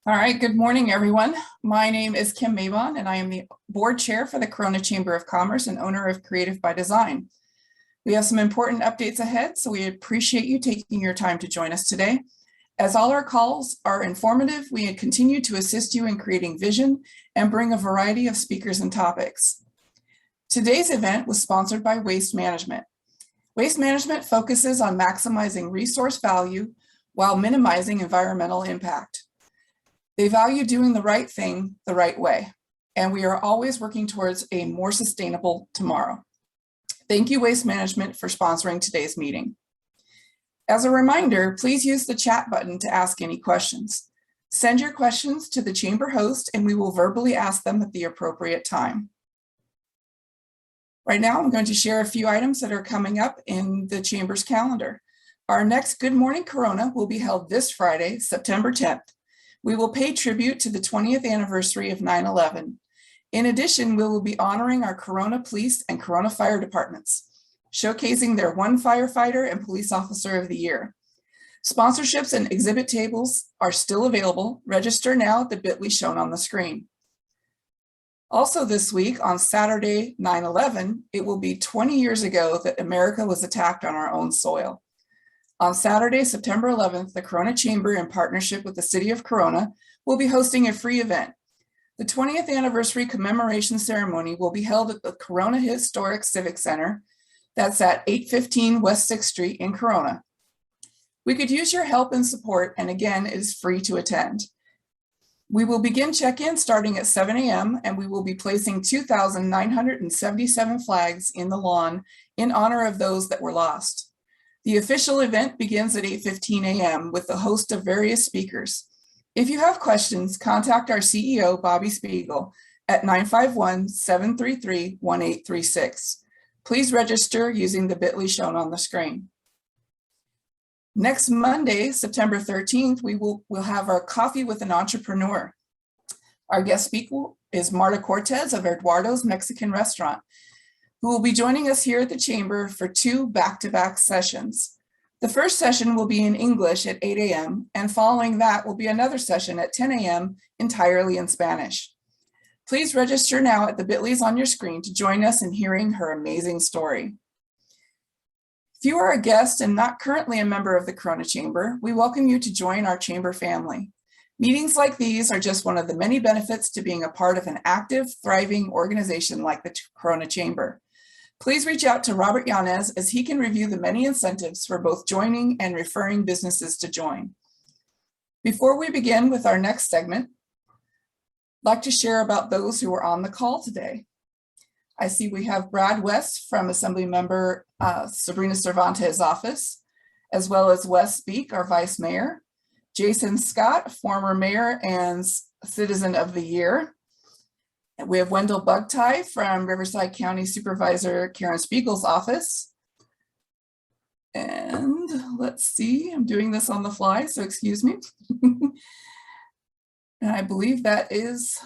All right, good morning, everyone. My name is Kim Mabon, and I am the board chair for the Corona Chamber of Commerce and owner of Creative by Design. We have some important updates ahead, so we appreciate you taking your time to join us today. As all our calls are informative, we continue to assist you in creating vision and bring a variety of speakers and topics. Today's event was sponsored by Waste Management. Waste Management focuses on maximizing resource value while minimizing environmental impact. They value doing the right thing the right way, and we are always working towards a more sustainable tomorrow. Thank you, Waste Management, for sponsoring today's meeting. As a reminder, please use the chat button to ask any questions. Send your questions to the chamber host, and we will verbally ask them at the appropriate time. Right now, I'm going to share a few items that are coming up in the chamber's calendar. Our next Good Morning Corona will be held this Friday, September 10th. We will pay tribute to the 20th anniversary of 9/11. In addition, we will be honoring our Corona Police and Corona Fire departments, showcasing their one firefighter and police officer of the year. Sponsorships and exhibit tables are still available. Register now at the bit.ly shown on the screen. Also this week, on Saturday, 9/11, it will be 20 years ago that America was attacked on our own soil. On Saturday, September 11th, the Corona Chamber, in partnership with the City of Corona, will be hosting a free event. The 20th anniversary commemoration ceremony will be held at the Corona Historic Civic Center. That's at 815 West 6th Street in Corona. We could use your help and support, and again, it is free to attend. We will begin check-in starting at 7 a.m. and we will be placing 2,977 flags in the lawn in honor of those that were lost. The official event begins at 8:15 a.m. with a host of various speakers. If you have questions, contact our CEO, Bobby Spiegel, at 951-733-1836. Please register using the bit.ly shown on the screen. Next Monday, September 13th, we'll have our Coffee with an Entrepreneur. Our guest speaker is Marta Cortez of Eduardo's Mexican Restaurant, who will be joining us here at the Chamber for two back-to-back sessions. The first session will be in English at 8 a.m., and following that will be another session at 10 a.m. entirely in Spanish. Please register now at the bit.lys on your screen to join us in hearing her amazing story. If you are a guest and not currently a member of the Corona Chamber, we welcome you to join our Chamber family. Meetings like these are just one of the many benefits to being a part of an active, thriving organization like the Corona Chamber. Please reach out to Robert Yanez as he can review the many incentives for both joining and referring businesses to join. Before we begin with our next segment, I'd like to share about those who are on the call today. I see we have Brad West from Assemblymember Sabrina Cervante's office, as well as Wes Speak, our Vice Mayor, Jason Scott, former mayor and Citizen of the Year. And we have Wendell Bugtie from Riverside County Supervisor Karen Spiegel's office. And let's see, I'm doing this on the fly, so excuse me. And I believe that is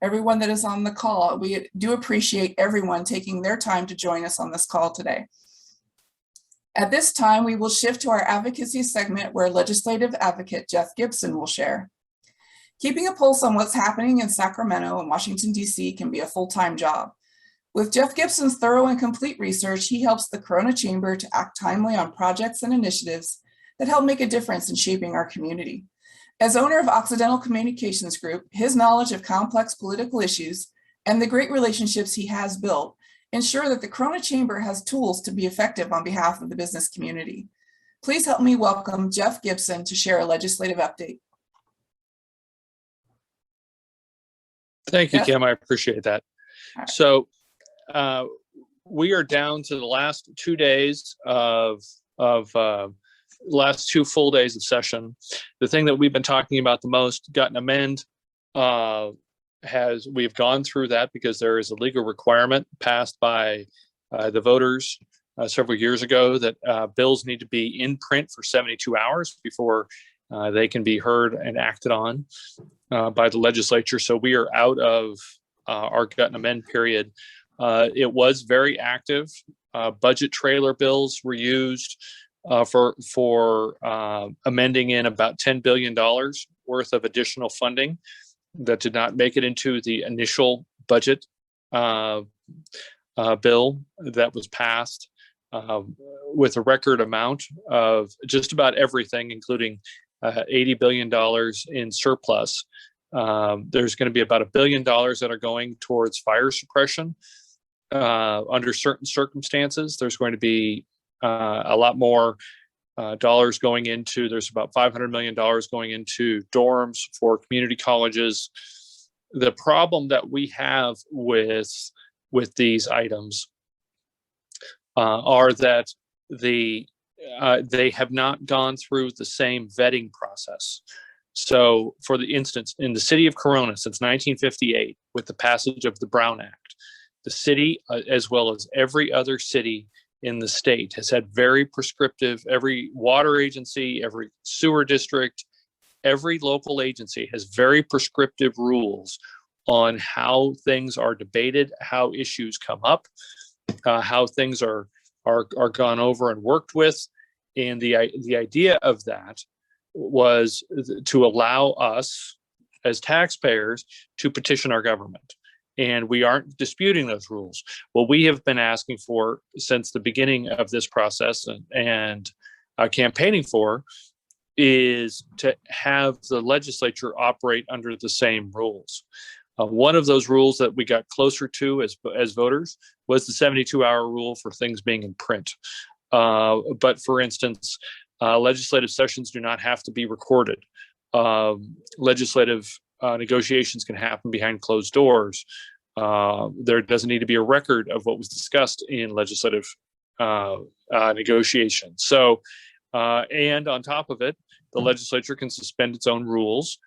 everyone that is on the call. We do appreciate everyone taking their time to join us on this call today. At this time, we will shift to our advocacy segment where legislative advocate Jeff Gibson will share. Keeping a pulse on what's happening in Sacramento and Washington, D.C. can be a full-time job. With Jeff Gibson's thorough and complete research, he helps the Corona Chamber to act timely on projects and initiatives that help make a difference in shaping our community. As owner of Occidental Communications Group, his knowledge of complex political issues and the great relationships he has built ensure that the Corona Chamber has tools to be effective on behalf of the business community. Please help me welcome Jeff Gibson to share a legislative update. Thank you, Jeff? Kim. I appreciate that. Right. So we are down to the last 2 days of last 2 full days of session. The thing that we've been talking about the most, got an amend, we've gone through that because there is a legal requirement passed by the voters several years ago that bills need to be in print for 72 hours before they can be heard and acted on by the legislature. So we are out of our gut and amend period. It was very active. Budget trailer bills were used for amending in about $10 billion worth of additional funding that did not make it into the initial budget bill that was passed, with a record amount of just about everything, including $80 billion in surplus. There's going to be about $1 billion that are going towards fire suppression. Under certain circumstances, there's going to be a lot more dollars going into, there's about $500 million going into dorms for community colleges. The problem that we have with these items are that they have not gone through the same vetting process. So, for the instance, in the city of Corona since 1958, with the passage of the Brown Act, the city, as well as every other city in the state, has had very prescriptive, every water agency, every sewer district, every local agency has very prescriptive rules on how things are debated, how issues come up, how things are gone over and worked with. And the idea of that was to allow us as taxpayers to petition our government. And we aren't disputing those rules. What we have been asking for since the beginning of this process and campaigning for is to have the legislature operate under the same rules. One of those rules that we got closer to as voters was the 72-hour rule for things being in print. But for instance, legislative sessions do not have to be recorded. Legislative negotiations can happen behind closed doors. There doesn't need to be a record of what was discussed in legislative negotiations. So, and on top of it, the legislature can suspend its own rules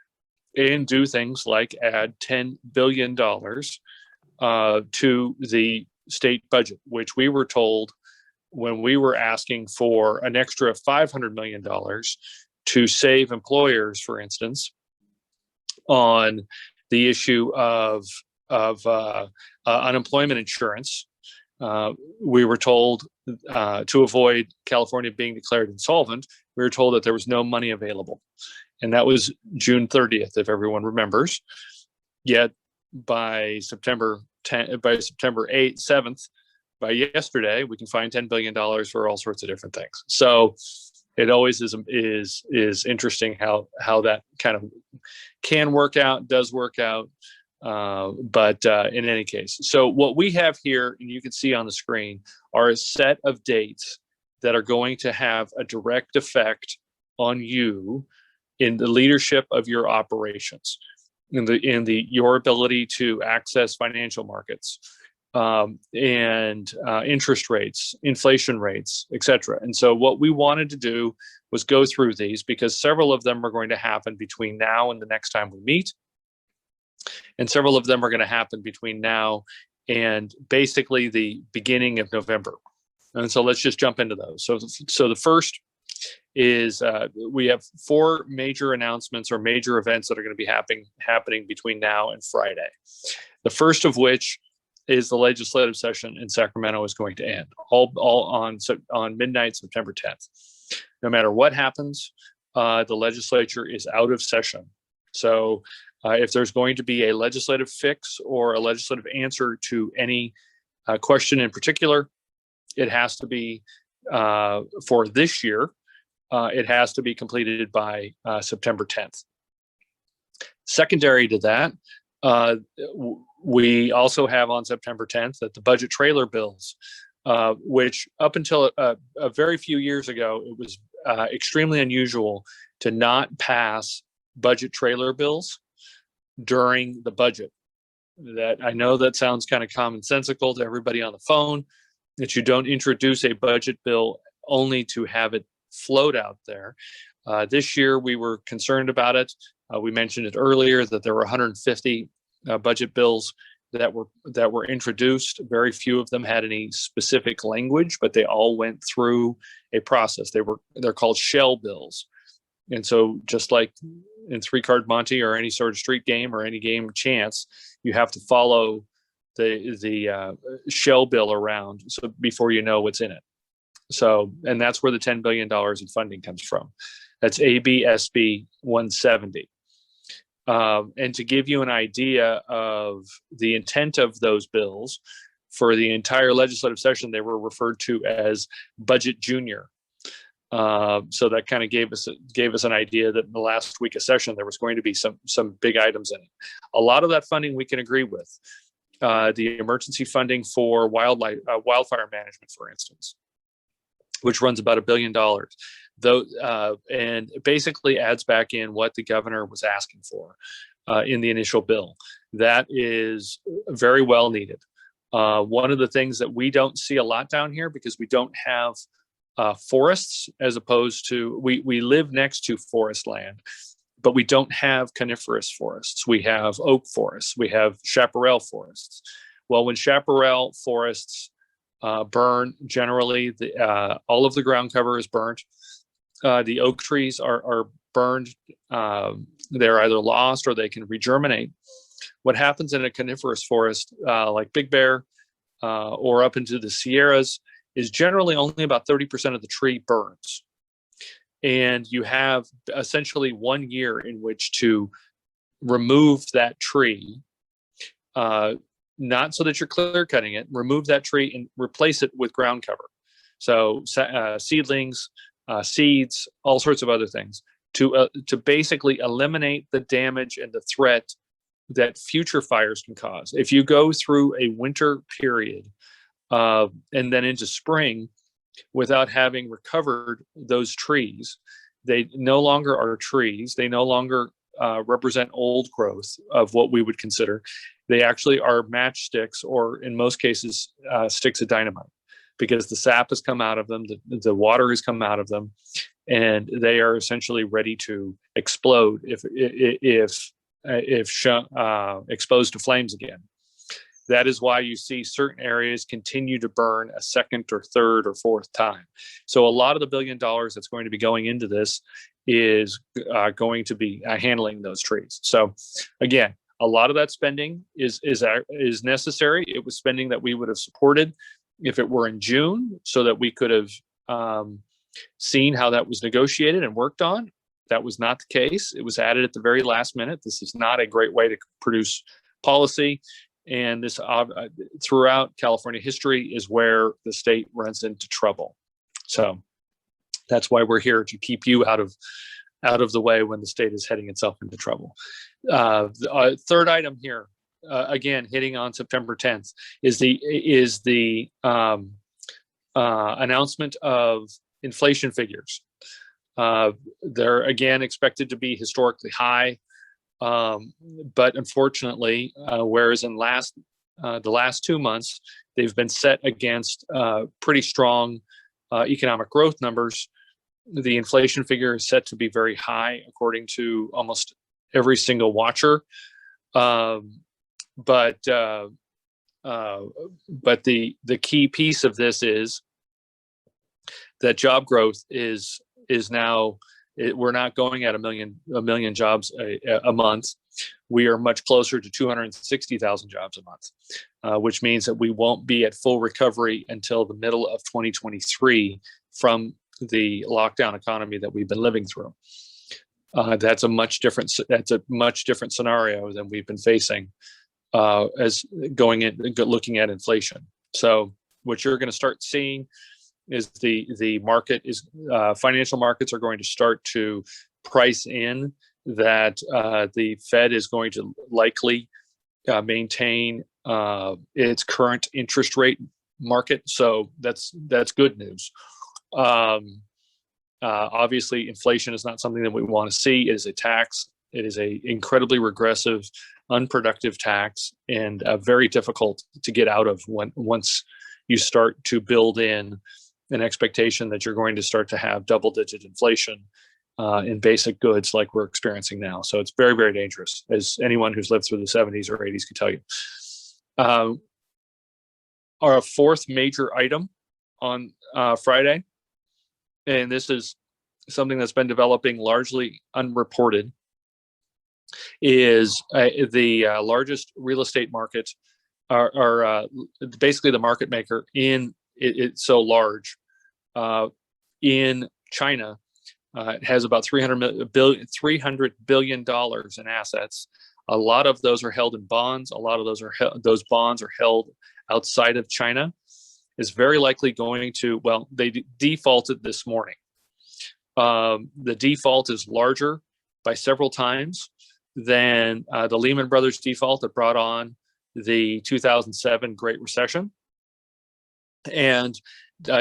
and do things like add $10 billion to the state budget, which we were told when we were asking for an extra $500 million to save employers, for instance, on the issue of unemployment insurance. We were told to avoid California being declared insolvent, we were told that there was no money available. And that was June 30th, if everyone remembers. Yet by September 8th, 7th, by yesterday, we can find $10 billion for all sorts of different things. So it always is interesting how that kind of can work out, does work out. But in any case, so what we have here, and you can see on the screen, are a set of dates that are going to have a direct effect on you in the leadership of your operations, in your ability to access financial markets, and interest rates, inflation rates, etc. And so what we wanted to do was go through these, because several of them are going to happen between now and the next time we meet. And several of them are going to happen between now and basically the beginning of November. And so let's just jump into those. So the first is we have 4 major announcements or major events that are going to be happening between now and Friday. The first of which is the legislative session in Sacramento is going to end, all on midnight, September 10th. No matter what happens, the legislature is out of session. So if there's going to be a legislative fix or a legislative answer to any question in particular, it has to be for this year. It has to be completed by September 10th. Secondary to that, we also have on September 10th that the budget trailer bills, which up until a very few years ago, it was extremely unusual to not pass budget trailer bills during the budget. That I know that sounds kind of commonsensical to everybody on the phone, that you don't introduce a budget bill only to have it float out there. This year we were concerned about it. We mentioned it earlier that there were 150 budget bills that were introduced. Very few of them had any specific language, but they all went through a process. They're called shell bills. And so just like in 3-Card Monte or any sort of street game or any game of chance, you have to follow the shell bill around so before you know what's in it. So, and that's where the $10 billion in funding comes from. That's ABSB 170. And to give you an idea of the intent of those bills, for the entire legislative session, they were referred to as Budget Junior. So that kind of gave us an idea that in the last week of session there was going to be some big items in it. A lot of that funding we can agree with. The emergency funding for wildfire management, for instance, which runs about $1 billion, and basically adds back in what the governor was asking for in the initial bill. That is very well needed. One of the things that we don't see a lot down here, because we don't have forests, as opposed to we live next to forest land, but we don't have coniferous forests. We have oak forests. We have chaparral forests. Well, when chaparral forests burn, generally all of the ground cover is burnt. The oak trees are burned. They're either lost or they can regerminate. What happens in a coniferous forest, like Big Bear or up into the Sierras, is generally only about 30% of the tree burns. And you have essentially 1 year in which to remove that tree, not so that you're clear cutting it, remove that tree and replace it with ground cover. So seedlings, seeds, all sorts of other things to basically eliminate the damage and the threat that future fires can cause. If you go through a winter period and then into spring without having recovered those trees, they no longer are trees. They no longer represent old growth of what we would consider. They actually are matchsticks, or in most cases, sticks of dynamite, because the sap has come out of them, the water has come out of them, and they are essentially ready to explode if exposed to flames again. That is why you see certain areas continue to burn a second or third or fourth time. So a lot of the $1 billion that's going to be going into this is going to be handling those trees. So again, a lot of that spending is necessary. It was spending that we would have supported if it were in June, so that we could have seen how that was negotiated and worked on. That was not the case. It was added at the very last minute. This is not a great way to produce policy. And this throughout California history is where the state runs into trouble. So that's why we're here, to keep you out of the way when the state is heading itself into trouble. The third item here, again, hitting on September 10th, is the announcement of inflation figures. They're again expected to be historically high. But unfortunately, whereas in the last 2 months, they've been set against pretty strong economic growth numbers, the inflation figure is set to be very high, according to almost every single watcher. But the key piece of this is that job growth is now. We're not going at a million jobs a month. We are much closer to 260,000 jobs a month, which means that we won't be at full recovery until the middle of 2023 from the lockdown economy that we've been living through. That's a much different scenario than we've been facing as looking at inflation. So what you're going to start seeing is the market is financial markets are going to start to price in that the Fed is going to likely maintain its current interest rate market. So that's good news. Obviously, inflation is not something that we want to see. It is a tax. It is a incredibly regressive, unproductive tax, and very difficult to get out of once you start to build in an expectation that you're going to start to have double-digit inflation in basic goods like we're experiencing now. So it's very, very dangerous, as anyone who's lived through the 70s or 80s can tell you. Our fourth major item on Friday, and this is something that's been developing largely unreported, is the largest real estate market, are basically the market maker in it's so large in China, It has about $300 billion in assets. A lot of those are held in bonds. A lot of those bonds are held outside of China. Is very likely going to, well, they defaulted this morning. The default is larger by several times than the Lehman Brothers default that brought on the 2007 Great Recession. And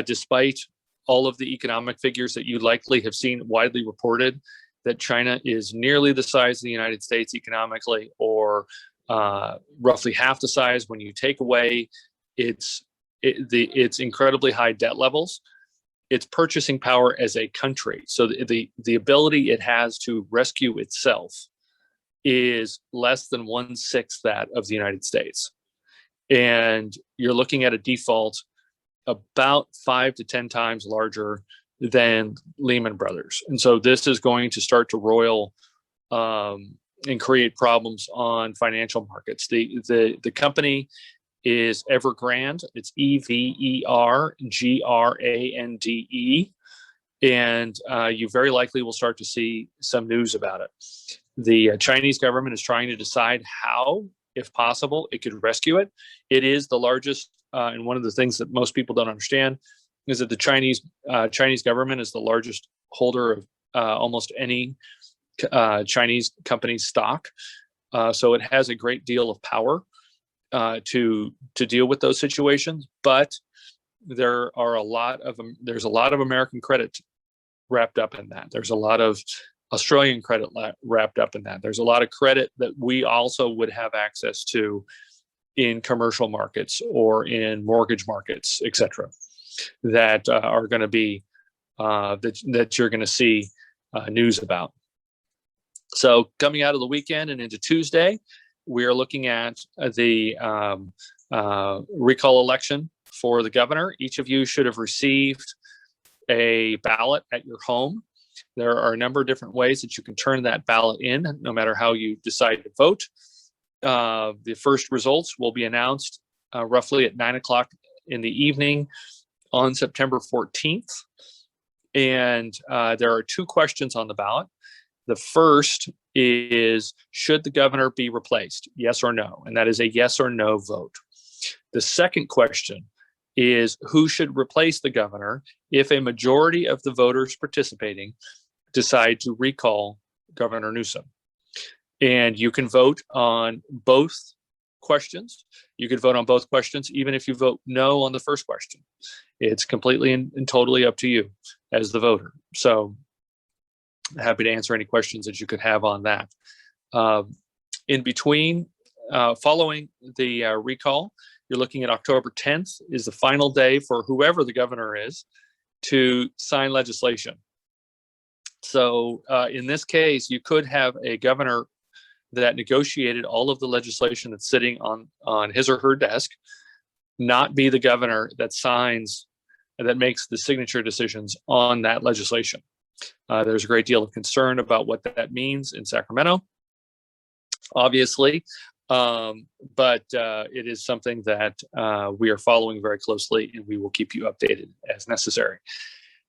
despite all of the economic figures that you likely have seen widely reported, that China is nearly the size of the United States economically, or roughly half the size when you take away its incredibly high debt levels, its purchasing power as a country. So the ability it has to rescue itself is less than 1/6 that of the United States. And you're looking at a default about 5 to 10 times larger than Lehman Brothers. And so this is going to start to roil and create problems on financial markets. The company is Evergrande. It's EVERGRANDE. And you very likely will start to see some news about it. The Chinese government is trying to decide how, if possible, it could rescue it. It is the largest, and one of the things that most people don't understand is that the Chinese government is the largest holder of almost any Chinese company's stock. So it has a great deal of power to deal with those situations. But there's a lot of American credit wrapped up in that. There's a lot of Australian credit wrapped up in that. There's a lot of credit that we also would have access to in commercial markets or in mortgage markets, et cetera, that are going to be that you're going to see news about. So coming out of the weekend and into Tuesday, we are looking at the recall election for the governor. Each of you should have received a ballot at your home. There are a number of different ways that you can turn that ballot in, no matter how you decide to vote. The first results will be announced roughly at 9 o'clock in the evening on September 14th. And there are 2 questions on the ballot. The first is, should the governor be replaced? Yes or no? And that is a yes or no vote. The second question is, who should replace the governor if a majority of the voters participating decide to recall Governor Newsom? And you can vote on both questions. You could vote on both questions, even if you vote no on the first question. It's completely and totally up to you as the voter. So happy to answer any questions that you could have on that. In between, following the recall, you're looking at October 10th is the final day for whoever the governor is to sign legislation. So in this case, you could have a governor that negotiated all of the legislation that's sitting on his or her desk, not be the governor that signs, that makes the signature decisions on that legislation. There's a great deal of concern about what that means in Sacramento, obviously, but it is something that we are following very closely, and we will keep you updated as necessary.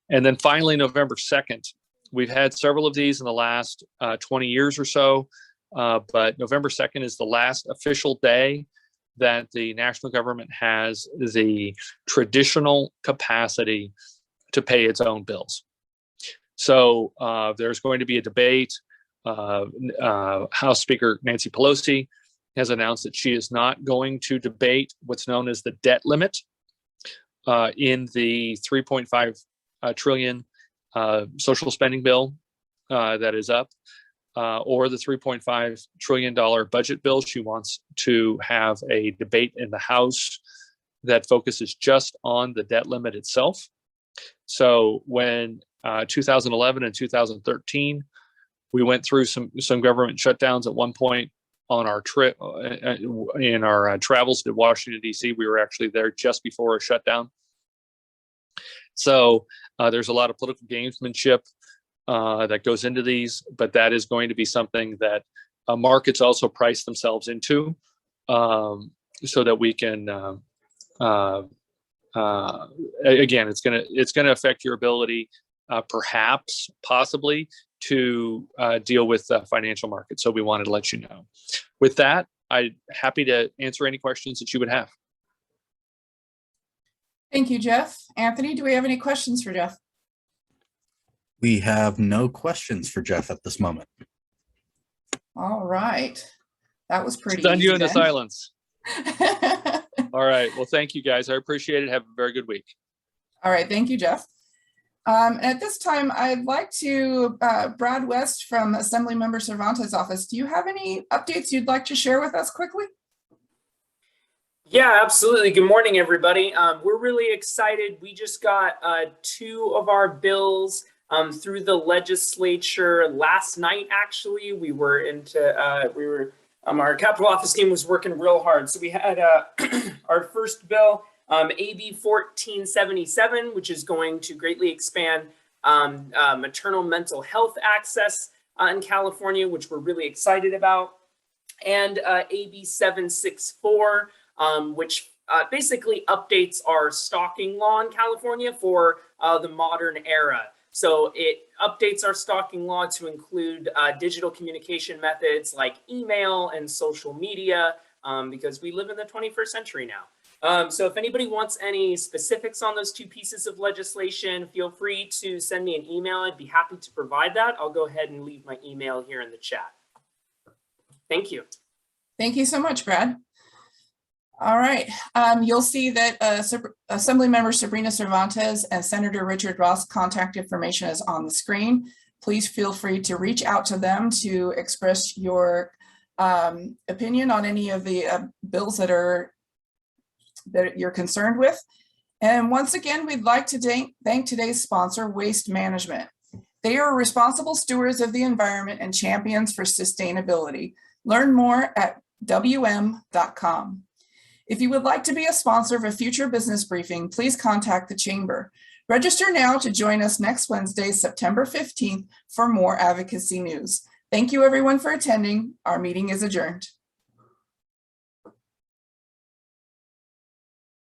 And then finally, November 2nd, we've had several of these in the last 20 years or so, but November 2nd is the last official day that the national government has the traditional capacity to pay its own bills. So there's going to be a debate. House Speaker Nancy Pelosi has announced that she is not going to debate what's known as the debt limit in the $3.5 trillion social spending bill that is up, or the $3.5 trillion budget bill. She wants to have a debate in the House that focuses just on the debt limit itself. So when 2011 and 2013, we went through some government shutdowns at one point on our trip, in our travels to Washington, D.C. We were actually there just before a shutdown. So there's a lot of political gamesmanship that goes into these, but that is going to be something that markets also price themselves into, so that we can, again, it's going to affect your ability perhaps, possibly, to deal with the financial market. So we wanted to let you know. With that, I'm happy to answer any questions that you would have. Thank you, Jeff. Anthony, do we have any questions for Jeff? We have no questions for Jeff at this moment. All right. That was pretty Done easy you in the then. silence. All right. Well, thank you guys. I appreciate it. Have a very good week. All right. Thank you, Jeff. At this time, I'd like to, Brad West from Assemblymember Cervante's office. Do you have any updates you'd like to share with us quickly? Yeah, absolutely. Good morning, everybody. We're really excited. We just got 2 of our bills through the legislature last night. Actually, we were our Capitol Office team was working real hard. So we had our first bill, AB 1477, which is going to greatly expand maternal mental health access in California, which we're really excited about, and AB 764. Which basically updates our stalking law in California for the modern era. So it updates our stalking law to include digital communication methods like email and social media, because we live in the 21st century now. So if anybody wants any specifics on those 2 pieces of legislation, feel free to send me an email. I'd be happy to provide that. I'll go ahead and leave my email here in the chat. Thank you. Thank you so much, Brad. All right, you'll see that Assemblymember Sabrina Cervantes and Senator Richard Ross' contact information is on the screen. Please feel free to reach out to them to express your opinion on any of the bills that you're concerned with. And once again, we'd like to thank today's sponsor, Waste Management. They are responsible stewards of the environment and champions for sustainability. Learn more at wm.com. If you would like to be a sponsor of a future business briefing, please contact the Chamber. Register now to join us next Wednesday, September 15th, for more advocacy news. Thank you, everyone, for attending. Our meeting is adjourned.